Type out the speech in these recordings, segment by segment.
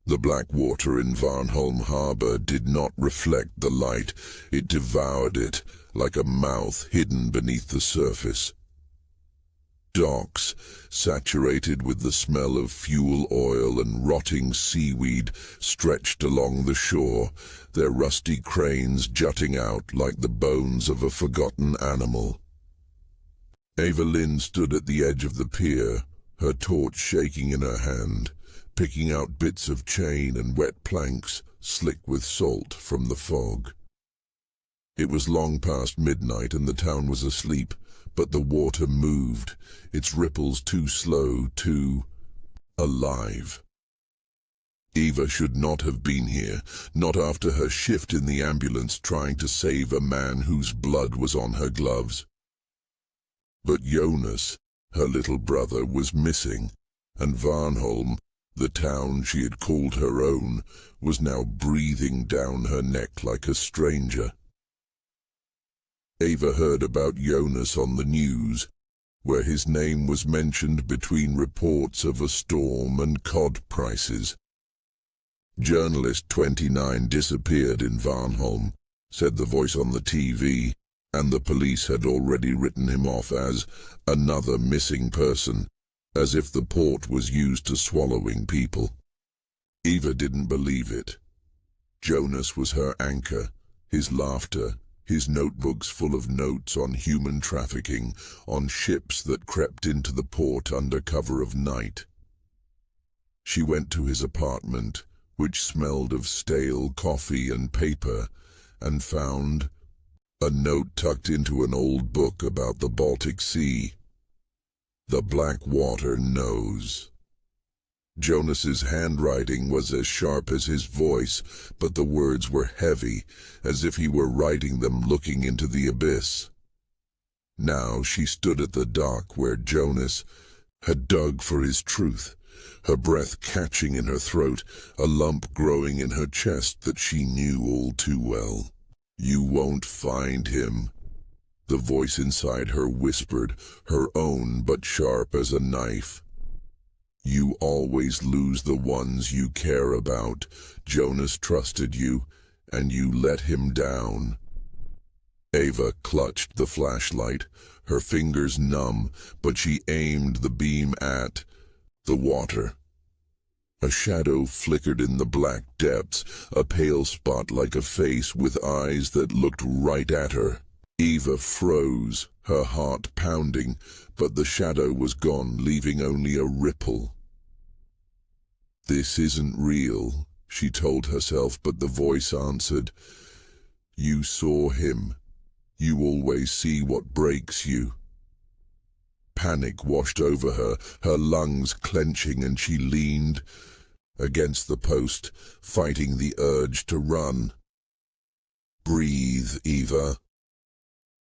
The black water in Farnholm harbour did not reflect the light. It devoured it like a mouth hidden beneath the surface. Docks, saturated with the smell of fuel oil and rotting seaweed, stretched along the shore, their rusty cranes jutting out like the bones of a forgotten animal. Eva Lind stood at the edge of the pier, her torch shaking in her hand, picking out bits of chain and wet planks, slick with salt from the fog. It was long past midnight and the town was asleep, but the water moved, its ripples too slow, too alive. Eva should not have been here, not after her shift in the ambulance trying to save a man whose blood was on her gloves. But Jonas, her little brother, was missing, and Farnholm, the town she had called her own, was now breathing down her neck like a stranger. Eva heard about Jonas on the news, where his name was mentioned between reports of a storm and cod prices. Journalist 29 disappeared in Farnholm, said the voice on the TV, and the police had already written him off as another missing person, as if the port was used to swallowing people. Eva didn't believe it. Jonas was her anchor, his laughter, his notebooks full of notes on human trafficking, on ships that crept into the port under cover of night. She went to his apartment, which smelled of stale coffee and paper, and found a note tucked into an old book about the Baltic Sea. The Black Water Knows. Jonas's handwriting was as sharp as his voice, but the words were heavy, as if he were writing them looking into the abyss. Now she stood at the dock where Jonas had dug for his truth, her breath catching in her throat, a lump growing in her chest that she knew all too well. "You won't find him," the voice inside her whispered, her own but sharp as a knife. "You always lose the ones you care about. Jonas trusted you, and you let him down." Eva clutched the flashlight, her fingers numb, but she aimed the beam at the water. A shadow flickered in the black depths, a pale spot like a face with eyes that looked right at her. Eva froze, her heart pounding, but the shadow was gone, leaving only a ripple. "This isn't real," she told herself, but the voice answered, "You saw him. You always see what breaks you." Panic washed over her, her lungs clenching, and she leaned against the post, fighting the urge to run. "Breathe, Eva.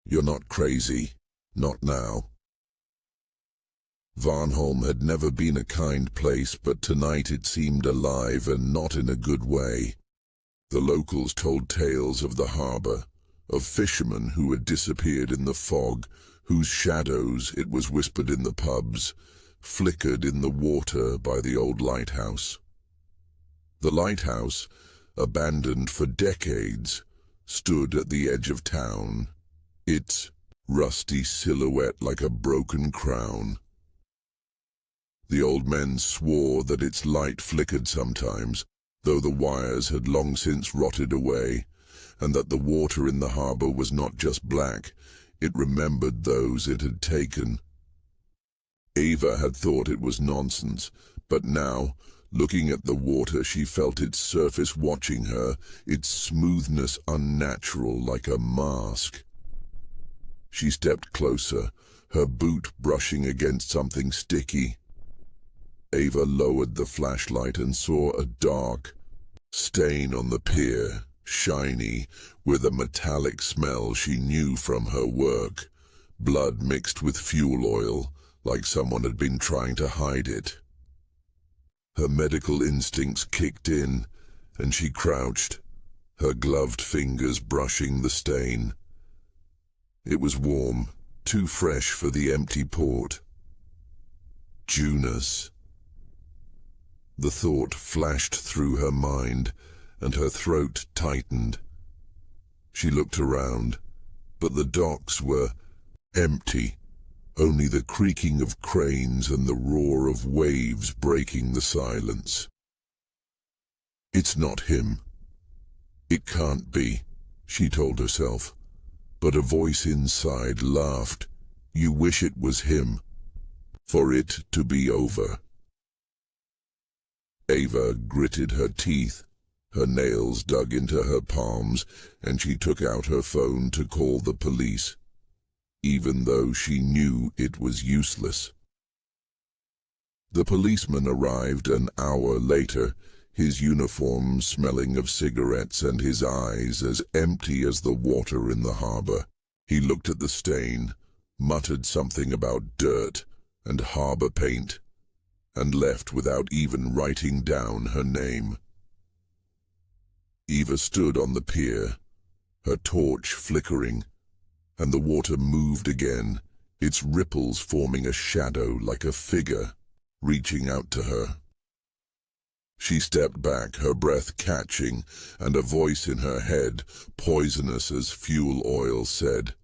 You're not crazy. Not now." Farnholm had never been a kind place, but tonight it seemed alive, and not in a good way. The locals told tales of the harbour, of fishermen who had disappeared in the fog, whose shadows, it was whispered in the pubs, flickered in the water by the old lighthouse. The lighthouse, abandoned for decades, stood at the edge of town, its rusty silhouette like a broken crown. The old men swore that its light flickered sometimes, though the wires had long since rotted away, and that the water in the harbour was not just black, it remembered those it had taken. Eva had thought it was nonsense, but now, looking at the water, she felt its surface watching her, its smoothness unnatural like a mask. She stepped closer, her boot brushing against something sticky. Eva lowered the flashlight and saw a dark stain on the pier, shiny, with a metallic smell she knew from her work. Blood mixed with fuel oil, like someone had been trying to hide it. Her medical instincts kicked in, and she crouched, her gloved fingers brushing the stain. It was warm, too fresh for the empty port. Jonas. The thought flashed through her mind, and her throat tightened. She looked around, but the docks were empty, only the creaking of cranes and the roar of waves breaking the silence. It's not him. It can't be, she told herself, but a voice inside laughed. You wish it was him, for it to be over. Eva gritted her teeth. Her nails dug into her palms, and she took out her phone to call the police, even though she knew it was useless. The policeman arrived an hour later, his uniform smelling of cigarettes and his eyes as empty as the water in the harbor. He looked at the stain, muttered something about dirt and harbor paint, and left without even writing down her name. Eva stood on the pier, her torch flickering, and the water moved again, its ripples forming a shadow like a figure reaching out to her. She stepped back, her breath catching, and a voice in her head, poisonous as fuel oil, said,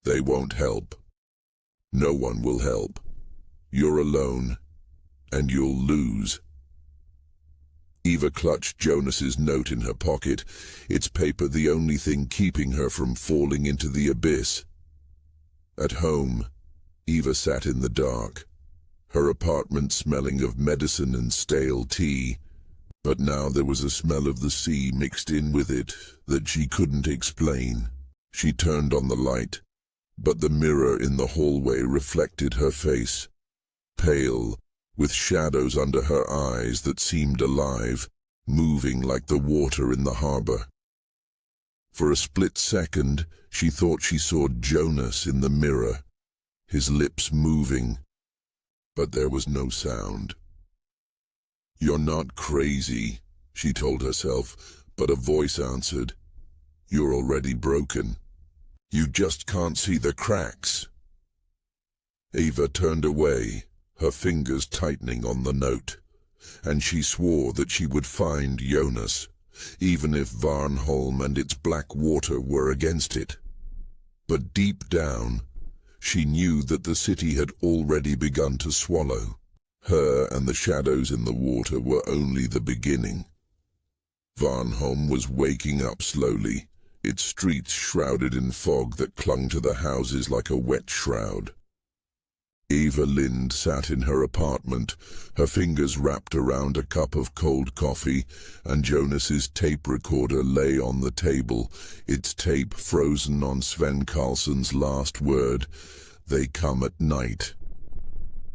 "They won't help. No one will help. You're alone, and you'll lose." Eva clutched Jonas's note in her pocket, its paper the only thing keeping her from falling into the abyss. At home, Eva sat in the dark, her apartment smelling of medicine and stale tea, but now there was a smell of the sea mixed in with it that she couldn't explain. She turned on the light, but the mirror in the hallway reflected her face, pale, with shadows under her eyes that seemed alive, moving like the water in the harbor. For a split second, she thought she saw Jonas in the mirror, his lips moving, but there was no sound. "You're not crazy," she told herself, but a voice answered, "You're already broken. You just can't see the cracks." Eva turned away, her fingers tightening on the note, and she swore that she would find Jonas, even if Farnholm and its black water were against it. But deep down, she knew that the city had already begun to swallow. Her and the shadows in the water were only the beginning. Farnholm was waking up slowly, its streets shrouded in fog that clung to the houses like a wet shroud. Eva Lind sat in her apartment, her fingers wrapped around a cup of cold coffee, and Jonas's tape recorder lay on the table, its tape frozen on Sven Karlsson's last word, "They come at night."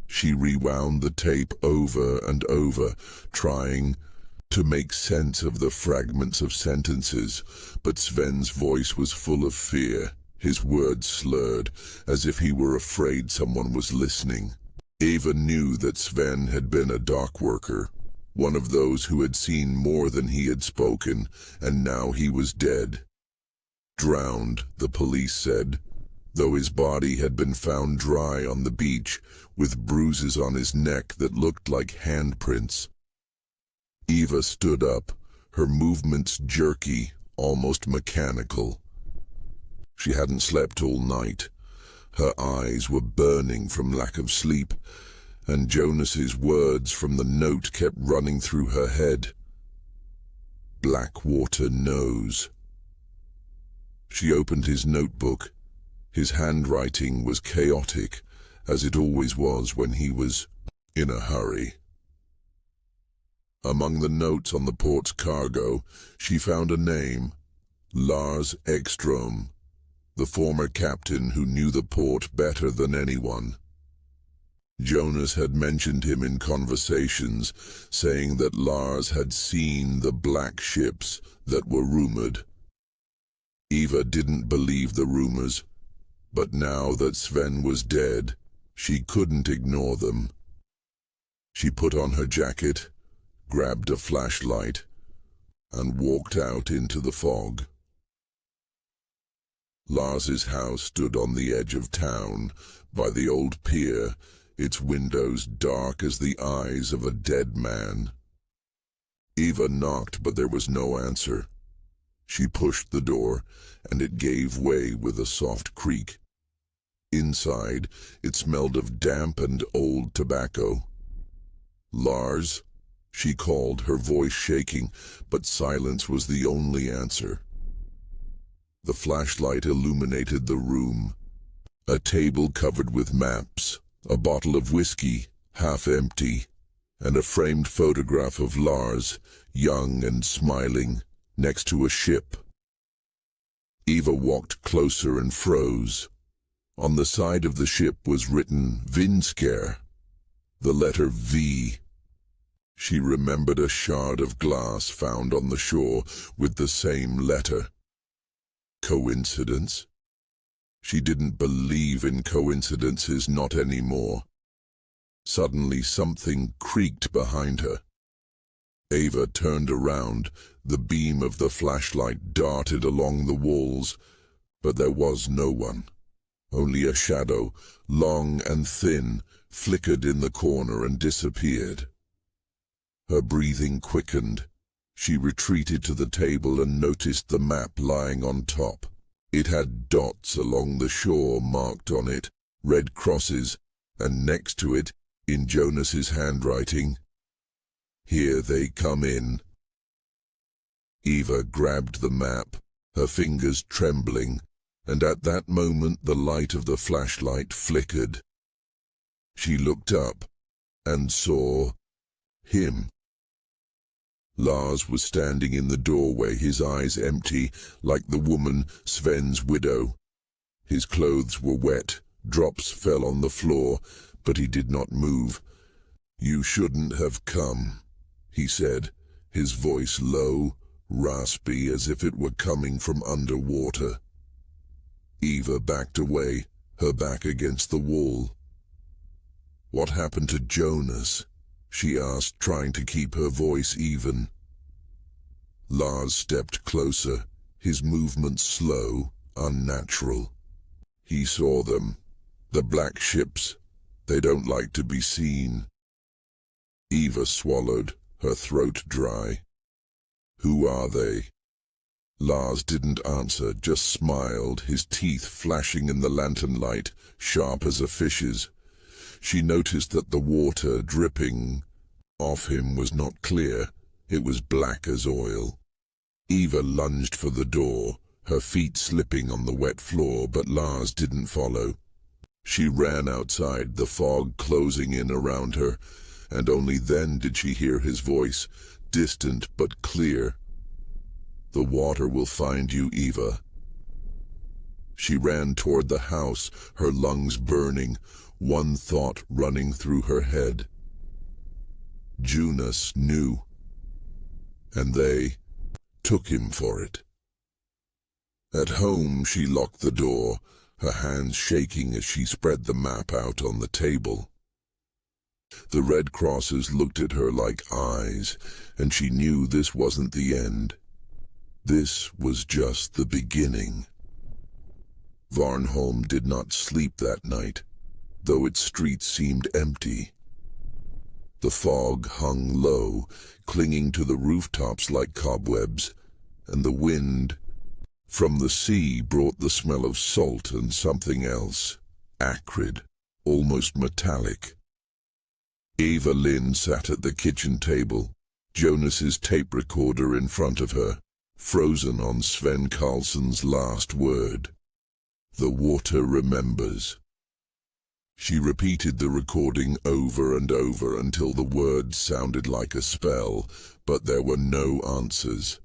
She rewound the tape over and over, trying to make sense of the fragments of sentences, but Sven's voice was full of fear. His words slurred, as if he were afraid someone was listening. Eva knew that Sven had been a dock worker, one of those who had seen more than he had spoken, and now he was dead. Drowned, the police said, though his body had been found dry on the beach, with bruises on his neck that looked like handprints. Eva stood up, her movements jerky, almost mechanical. She hadn't slept all night. Her eyes were burning from lack of sleep, and Jonas's words from the note kept running through her head. Blackwater knows. She opened his notebook. His handwriting was chaotic, as it always was when he was in a hurry. Among the notes on the port's cargo, she found a name, Lars Ekström, the former captain who knew the port better than anyone. Jonas had mentioned him in conversations, saying that Lars had seen the black ships that were rumored. Eva didn't believe the rumors, but now that Sven was dead, she couldn't ignore them. She put on her jacket, grabbed a flashlight, and walked out into the fog. Lars's house stood on the edge of town, by the old pier, its windows dark as the eyes of a dead man. Eva knocked, but there was no answer. She pushed the door, and it gave way with a soft creak. Inside, it smelled of damp and old tobacco. "Lars?" she called, her voice shaking, but silence was the only answer. The flashlight illuminated the room. A table covered with maps, a bottle of whiskey, half empty, and a framed photograph of Lars, young and smiling, next to a ship. Eva walked closer and froze. On the side of the ship was written Vinskär, the letter V. She remembered a shard of glass found on the shore with the same letter. Coincidence? She didn't believe in coincidences, not anymore. Suddenly something creaked behind her. Eva turned around. The beam of the flashlight darted along the walls, but there was no one. Only a shadow, long and thin, flickered in the corner and disappeared. Her breathing quickened. She retreated to the table and noticed the map lying on top. It had dots along the shore marked on it, red crosses, and next to it, in Jonas's handwriting, "Here they come in." Eva grabbed the map, her fingers trembling, and at that moment the light of the flashlight flickered. She looked up and saw him. Lars was standing in the doorway, his eyes empty, like the woman, Sven's widow. His clothes were wet, drops fell on the floor, but he did not move. "You shouldn't have come," he said, his voice low, raspy, as if it were coming from underwater. Eva backed away, her back against the wall. "What happened to Jonas?" she asked, trying to keep her voice even. Lars stepped closer, his movements slow, unnatural. "He saw them. The black ships. They don't like to be seen." Eva swallowed, her throat dry. "Who are they?" Lars didn't answer, just smiled, his teeth flashing in the lantern light, sharp as a fish's. She noticed that the water dripping off him was not clear, it was black as oil. Eva lunged for the door, her feet slipping on the wet floor, but Lars didn't follow. She ran outside, the fog closing in around her, and only then did she hear his voice, distant but clear. "The water will find you, Eva." She ran toward the house, her lungs burning, one thought running through her head. Jonas knew, and they took him for it. At home, she locked the door, her hands shaking as she spread the map out on the table. The red crosses looked at her like eyes, and she knew this wasn't the end. This was just the beginning. Farnholm did not sleep that night, though its streets seemed empty. The fog hung low, clinging to the rooftops like cobwebs, and the wind from the sea brought the smell of salt and something else, acrid, almost metallic. Eva Lind sat at the kitchen table, Jonas's tape recorder in front of her, frozen on Sven Karlsson's last word. "The water remembers." She repeated the recording over and over until the words sounded like a spell, but there were no answers.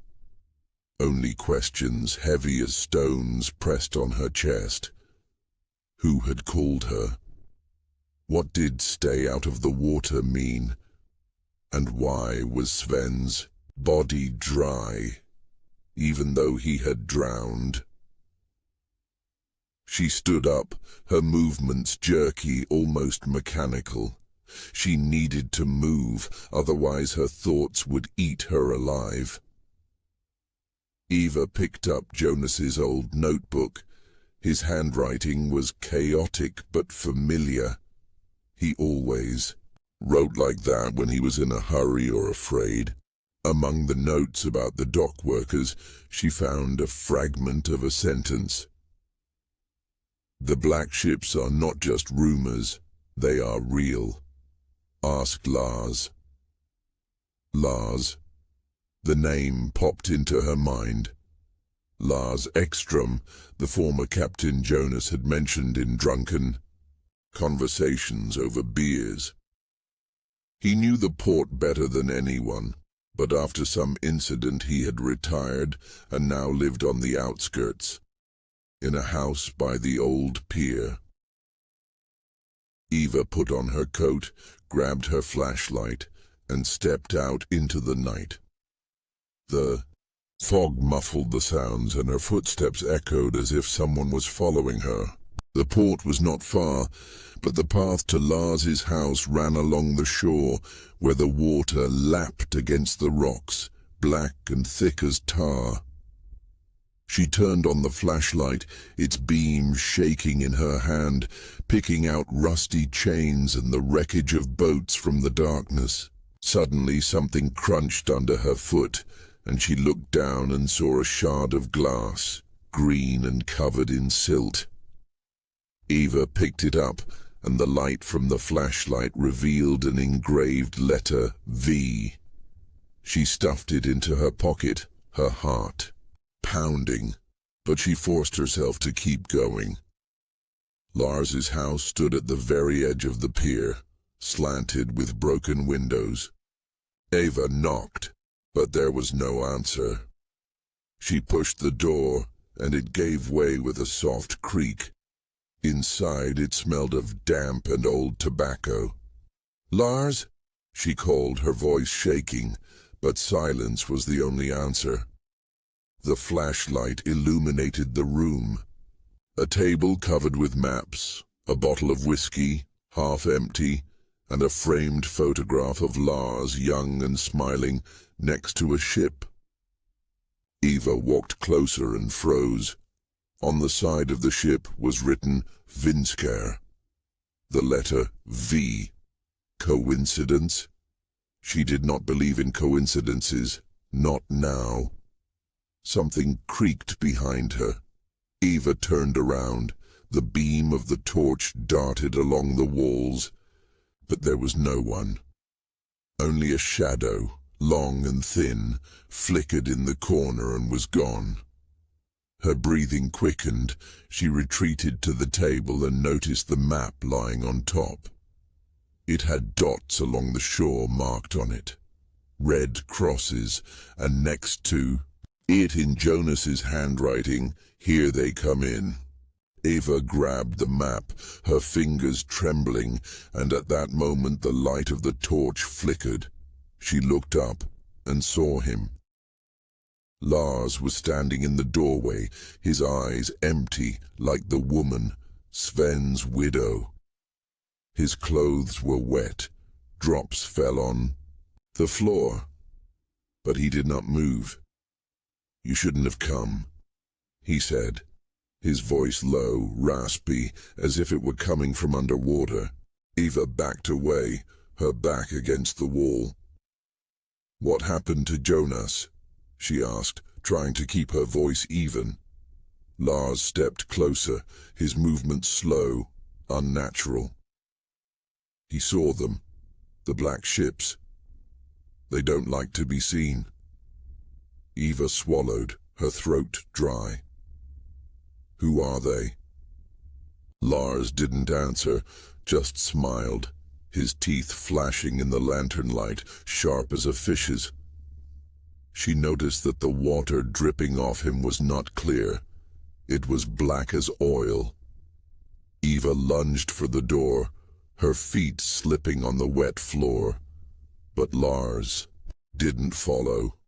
Only questions heavy as stones pressed on her chest. Who had called her? What did "stay out of the water" mean? And why was Sven's body dry, even though he had drowned? She stood up, her movements jerky, almost mechanical. She needed to move, otherwise her thoughts would eat her alive. Eva picked up Jonas's old notebook. His handwriting was chaotic but familiar. He always wrote like that when he was in a hurry or afraid. Among the notes about the dock workers, she found a fragment of a sentence. "The black ships are not just rumors, they are real. Ask Lars." Lars. The name popped into her mind. Lars Ekstrom, the former captain Jonas had mentioned in drunken conversations over beers. He knew the port better than anyone, but after some incident he had retired and now lived on the outskirts, in a house by the old pier. Eva put on her coat, grabbed her flashlight, and stepped out into the night. The fog muffled the sounds, and her footsteps echoed as if someone was following her. The port was not far, but the path to Lars's house ran along the shore, where the water lapped against the rocks, black and thick as tar. She turned on the flashlight, its beam shaking in her hand, picking out rusty chains and the wreckage of boats from the darkness. Suddenly something crunched under her foot, and she looked down and saw a shard of glass, green and covered in silt. Eva picked it up, and the light from the flashlight revealed an engraved letter V. She stuffed it into her pocket, her heart pounding, but she forced herself to keep going. Lars's house stood at the very edge of the pier, slanted with broken windows. Eva knocked, but there was no answer. She pushed the door, and it gave way with a soft creak. Inside it smelled of damp and old tobacco. "Lars?" she called, her voice shaking, but silence was the only answer. The flashlight illuminated the room. A table covered with maps, a bottle of whiskey, half empty, and a framed photograph of Lars, young and smiling, next to a ship. Eva walked closer and froze. On the side of the ship was written Vinskar, the letter V. Coincidence? She did not believe in coincidences, not now. Something creaked behind her. Eva turned around. The beam of the torch darted along the walls, but there was no one. Only a shadow, long and thin, flickered in the corner and was gone. Her breathing quickened. She retreated to the table and noticed the map lying on top. It had dots along the shore marked on it, red crosses, and next to it in Jonas's handwriting, "Here they come in." Eva grabbed the map, her fingers trembling, and at that moment the light of the torch flickered. She looked up and saw him. Lars was standing in the doorway, his eyes empty like the woman, Sven's widow. His clothes were wet. Drops fell on the floor, but he did not move. "You shouldn't have come," he said, his voice low, raspy, as if it were coming from underwater. Eva backed away, her back against the wall. "What happened to Jonas?" she asked, trying to keep her voice even. Lars stepped closer, his movements slow, unnatural. He saw them, the black ships. They don't like to be seen. Eva swallowed, her throat dry. "Who are they?" Lars didn't answer, just smiled, his teeth flashing in the lantern light, sharp as a fish's. She noticed that the water dripping off him was not clear. It was black as oil. Eva lunged for the door, her feet slipping on the wet floor. But Lars didn't follow.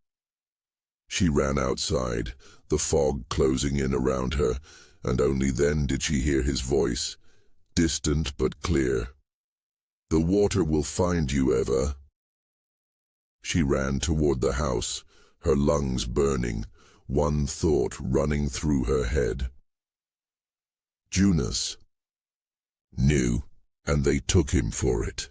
She ran outside, the fog closing in around her, and only then did she hear his voice, distant but clear. "The water will find you, Eva." She ran toward the house, her lungs burning, one thought running through her head. Jonas knew. and they took him for it.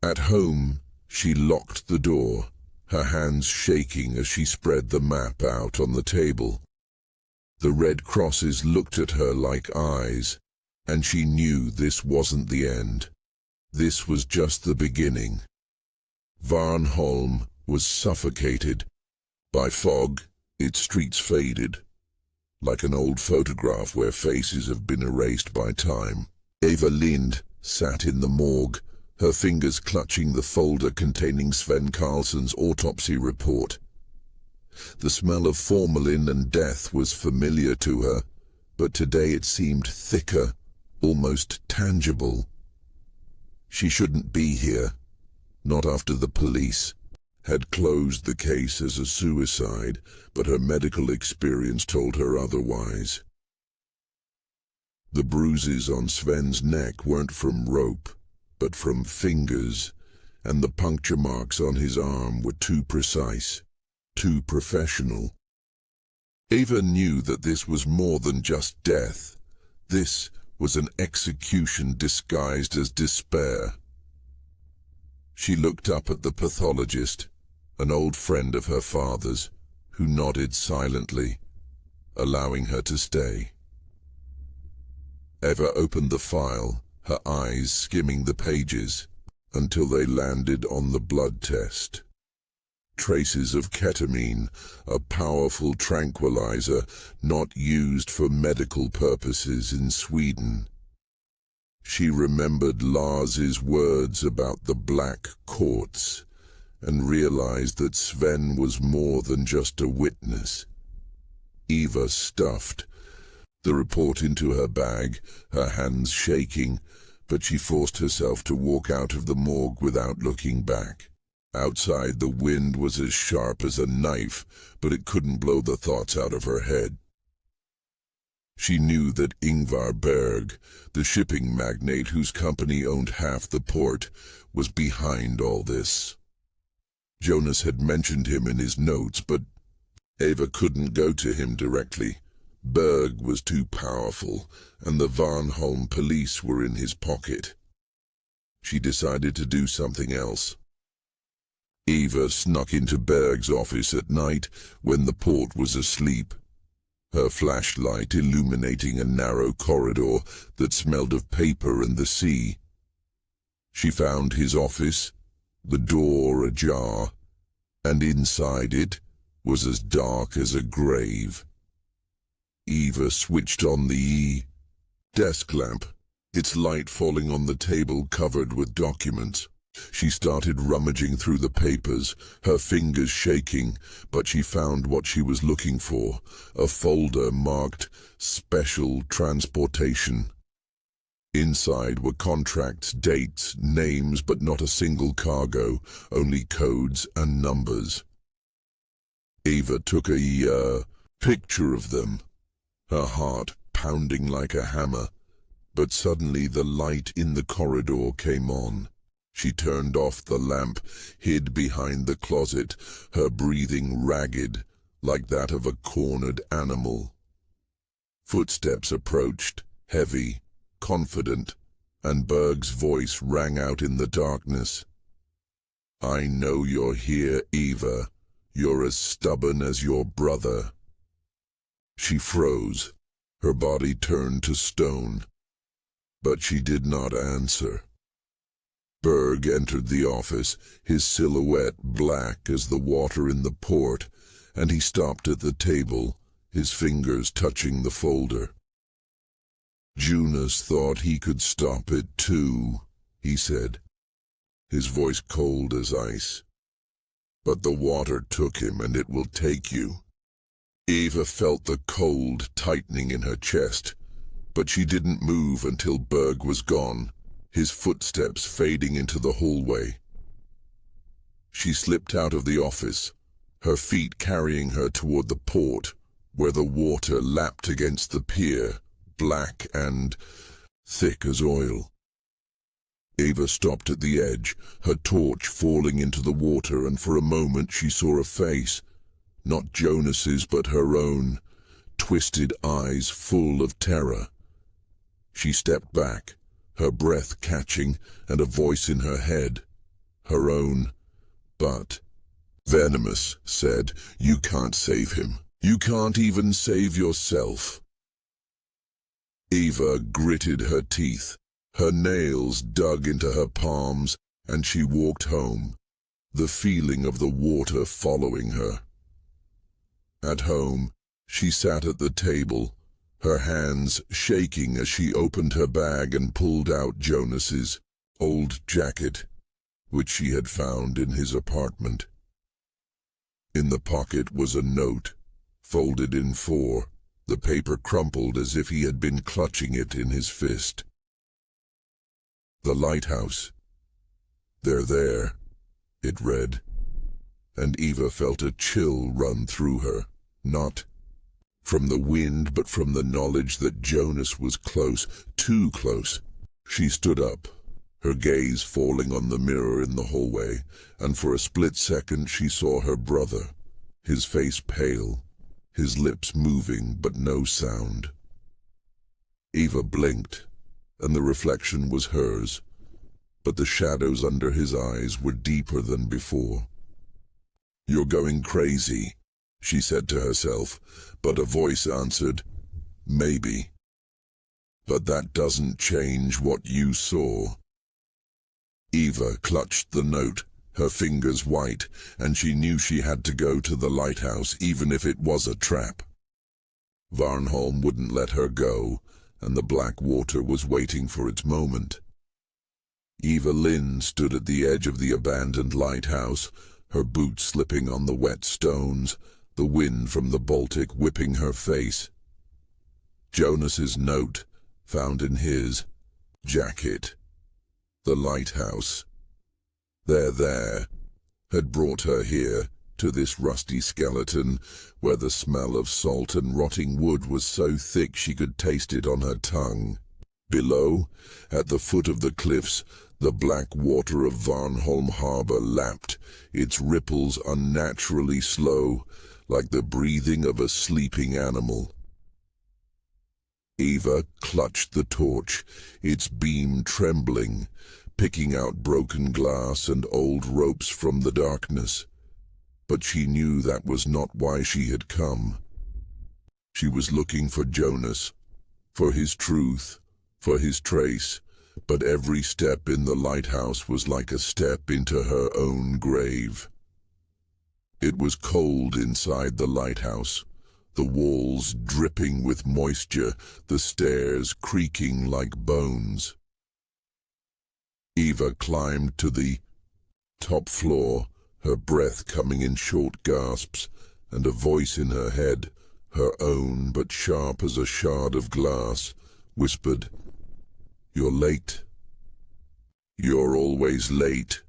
At home, she locked the door, her hands shaking as she spread the map out on the table. The red crosses looked at her like eyes, and she knew this wasn't the end. This was just the beginning. Farnholm was suffocated. By fog, its streets faded, like an old photograph where faces have been erased by time. Eva Lind sat in the morgue, her fingers clutching the folder containing Sven Carlsson's autopsy report. The smell of formalin and death was familiar to her, but today it seemed thicker, almost tangible. She shouldn't be here, not after the police had closed the case as a suicide, but her medical experience told her otherwise. The bruises on Sven's neck weren't from rope, but from fingers, and the puncture marks on his arm were too precise, too professional. Eva knew that this was more than just death. This was an execution disguised as despair. She looked up at the pathologist, an old friend of her father's, who nodded silently, allowing her to stay. Eva opened the file, her eyes skimming the pages, until they landed on the blood test. Traces of ketamine, a powerful tranquilizer not used for medical purposes in Sweden. She remembered Lars's words about the black courts, and realized that Sven was more than just a witness. Eva stuffed the report into her bag, her hands shaking, but she forced herself to walk out of the morgue without looking back. Outside, the wind was as sharp as a knife, but it couldn't blow the thoughts out of her head. She knew that Ingvar Berg, the shipping magnate whose company owned half the port, was behind all this. Jonas had mentioned him in his notes, but Eva couldn't go to him directly. Berg was too powerful, and the Farnholm police were in his pocket. She decided to do something else. Eva snuck into Berg's office at night when the port was asleep, her flashlight illuminating a narrow corridor that smelled of paper and the sea. She found his office, the door ajar, and inside it was as dark as a grave. Eva switched on the desk lamp, its light falling on the table covered with documents. She started rummaging through the papers, her fingers shaking, but she found what she was looking for, a folder marked Special Transportation. Inside were contracts, dates, names, but not a single cargo, only codes and numbers. Eva took a picture of them, her heart pounding like a hammer, but suddenly the light in the corridor came on. She turned off the lamp, hid behind the closet, her breathing ragged, like that of a cornered animal. Footsteps approached, heavy, confident, and Berg's voice rang out in the darkness. "I know you're here, Eva. You're as stubborn as your brother." She froze, her body turned to stone, but she did not answer. Berg entered the office, his silhouette black as the water in the port, and he stopped at the table, his fingers touching the folder. "Jonas thought he could stop it too," he said, his voice cold as ice. "But the water took him, and it will take you." Eva felt the cold tightening in her chest, but she didn't move until Berg was gone, his footsteps fading into the hallway. She slipped out of the office, her feet carrying her toward the port, where the water lapped against the pier, black and thick as oil. Eva stopped at the edge, her torch falling into the water, and for a moment she saw a face, not Jonas's but her own, twisted eyes full of terror. She stepped back, her breath catching, and a voice in her head. Her own, but venomous, said, "You can't save him. You can't even save yourself." Eva gritted her teeth. Her nails dug into her palms, and she walked home, the feeling of the water following her. At home, she sat at the table, her hands shaking as she opened her bag and pulled out Jonas's old jacket, which she had found in his apartment. In the pocket was a note, folded in four, the paper crumpled as if he had been clutching it in his fist. "The lighthouse. They're there," it read, and Eva felt a chill run through her, not from the wind but from the knowledge that Jonas was close, too close. She stood up, her gaze falling on the mirror in the hallway, and for a split second she saw her brother, his face pale, his lips moving but no sound. Eva blinked, and the reflection was hers, but the shadows under his eyes were deeper than before. "You're going crazy," she said to herself, but a voice answered, "Maybe. But that doesn't change what you saw." Eva clutched the note, her fingers white, and she knew she had to go to the lighthouse, even if it was a trap. Farnholm wouldn't let her go, and the black water was waiting for its moment. Eva Lind stood at the edge of the abandoned lighthouse, her boots slipping on the wet stones, the wind from the Baltic whipping her face. Jonas's note, found in his jacket. The lighthouse. There, had brought her here, to this rusty skeleton, where the smell of salt and rotting wood was so thick she could taste it on her tongue. Below, at the foot of the cliffs, the black water of Farnholm harbour lapped, its ripples unnaturally slow, like the breathing of a sleeping animal. Eva clutched the torch, its beam trembling, picking out broken glass and old ropes from the darkness. But she knew that was not why she had come. She was looking for Jonas, for his truth, for his trace, but every step in the lighthouse was like a step into her own grave. It was cold inside the lighthouse, the walls dripping with moisture, the stairs creaking like bones. Eva climbed to the top floor, her breath coming in short gasps, and a voice in her head, her own but sharp as a shard of glass, whispered, "You're late. You're always late.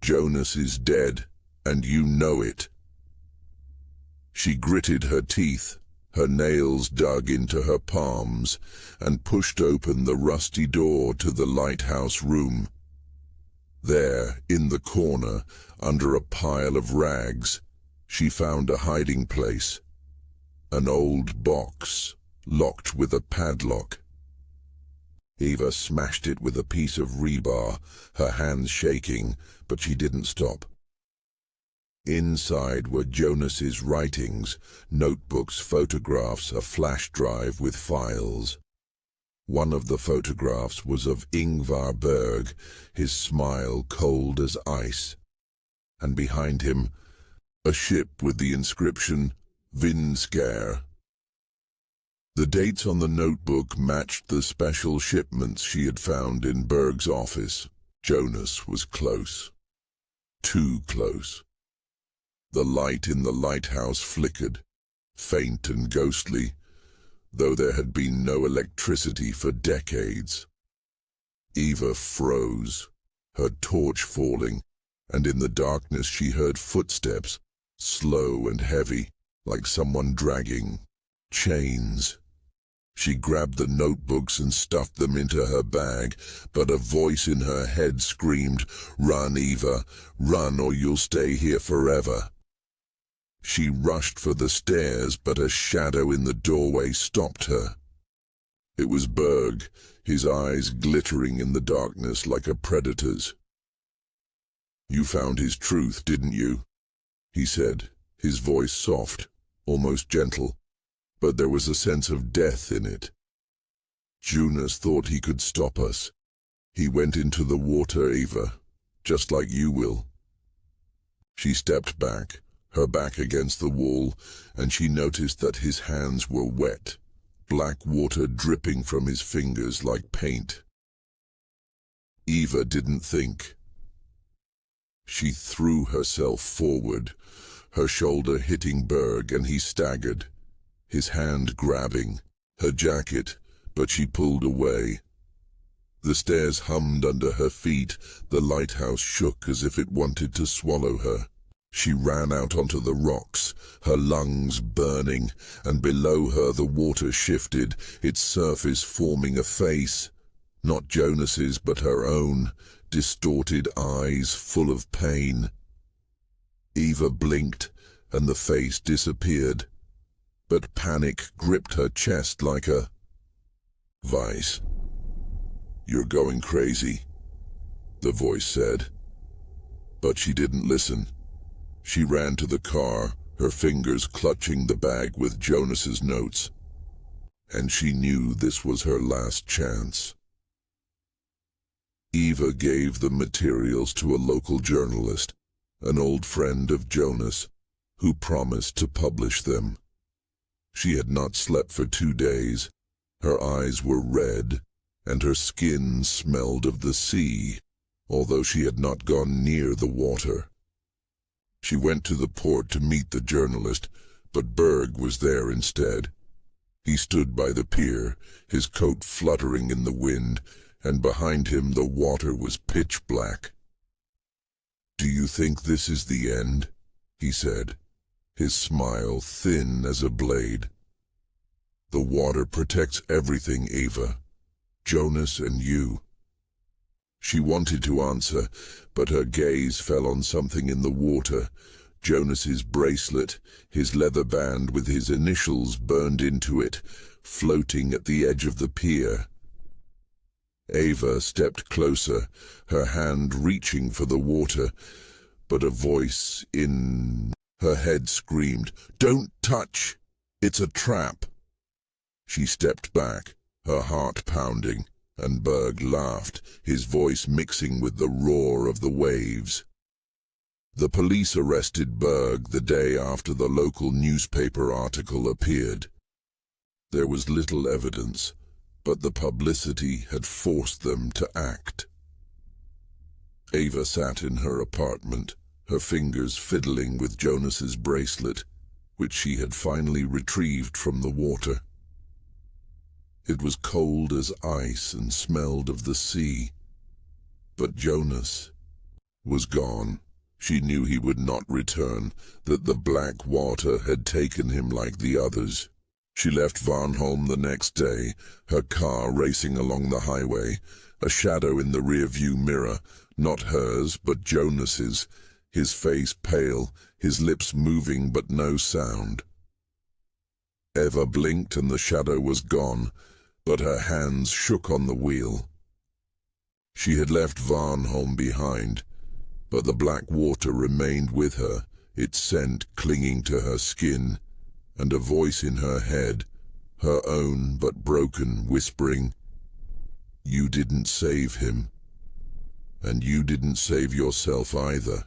Jonas is dead, and you know it." She gritted her teeth, her nails dug into her palms, and pushed open the rusty door to the lighthouse room. There, in the corner, under a pile of rags, she found a hiding place. An old box, locked with a padlock. Eva smashed it with a piece of rebar, her hands shaking, but she didn't stop. Inside were Jonas's writings, notebooks, photographs, a flash drive with files. One of the photographs was of Ingvar Berg, his smile cold as ice, and behind him, a ship with the inscription, Vindskär. The dates on the notebook matched the special shipments she had found in Berg's office. Jonas was close. Too close. The light in the lighthouse flickered, faint and ghostly, though there had been no electricity for decades. Eva froze, her torch falling, and in the darkness she heard footsteps, slow and heavy, like someone dragging chains. She grabbed the notebooks and stuffed them into her bag, but a voice in her head screamed, "Run, Eva, run or you'll stay here forever." She rushed for the stairs, but a shadow in the doorway stopped her. It was Berg, his eyes glittering in the darkness like a predator's. "You found his truth, didn't you?" he said, his voice soft, almost gentle, but there was a sense of death in it. "Jonas thought he could stop us. He went into the water, Eva, just like you will." She stepped back, her back against the wall, and she noticed that his hands were wet, black water dripping from his fingers like paint. Eva didn't think. She threw herself forward, her shoulder hitting Berg, and he staggered, his hand grabbing her jacket, but she pulled away. The stairs hummed under her feet, the lighthouse shook as if it wanted to swallow her. She ran out onto the rocks, her lungs burning, and below her the water shifted, its surface forming a face, not Jonas's but her own, distorted eyes full of pain. Eva blinked, and the face disappeared, but panic gripped her chest like a vice. "You're going crazy," the voice said. But she didn't listen. She ran to the car, her fingers clutching the bag with Jonas's notes. And she knew this was her last chance. Eva gave the materials to a local journalist, an old friend of Jonas, who promised to publish them. She had not slept for 2 days. Her eyes were red, and her skin smelled of the sea, although she had not gone near the water. She went to the port to meet the journalist, but Berg was there instead. He stood by the pier, his coat fluttering in the wind, and behind him the water was pitch black. "Do you think this is the end?" he said, his smile thin as a blade. "The water protects everything, Eva. Jonas and you." She wanted to answer, but her gaze fell on something in the water, Jonas's bracelet, his leather band with his initials burned into it, floating at the edge of the pier. Eva stepped closer, her hand reaching for the water, but a voice in her head screamed, "Don't touch! It's a trap!" She stepped back, her heart pounding, and Berg laughed, his voice mixing with the roar of the waves. The police arrested Berg the day after the local newspaper article appeared. There was little evidence, but the publicity had forced them to act. Eva sat in her apartment, her fingers fiddling with Jonas's bracelet, which she had finally retrieved from the water. It was cold as ice and smelled of the sea. But Jonas was gone. She knew he would not return, that the black water had taken him like the others. She left Farnholm the next day, her car racing along the highway, a shadow in the rear-view mirror, not hers but Jonas's, his face pale, his lips moving but no sound. Eva blinked and the shadow was gone, but her hands shook on the wheel. She had left Farnholm behind, but the black water remained with her, its scent clinging to her skin, and a voice in her head, her own but broken, whispering, "You didn't save him, and you didn't save yourself either."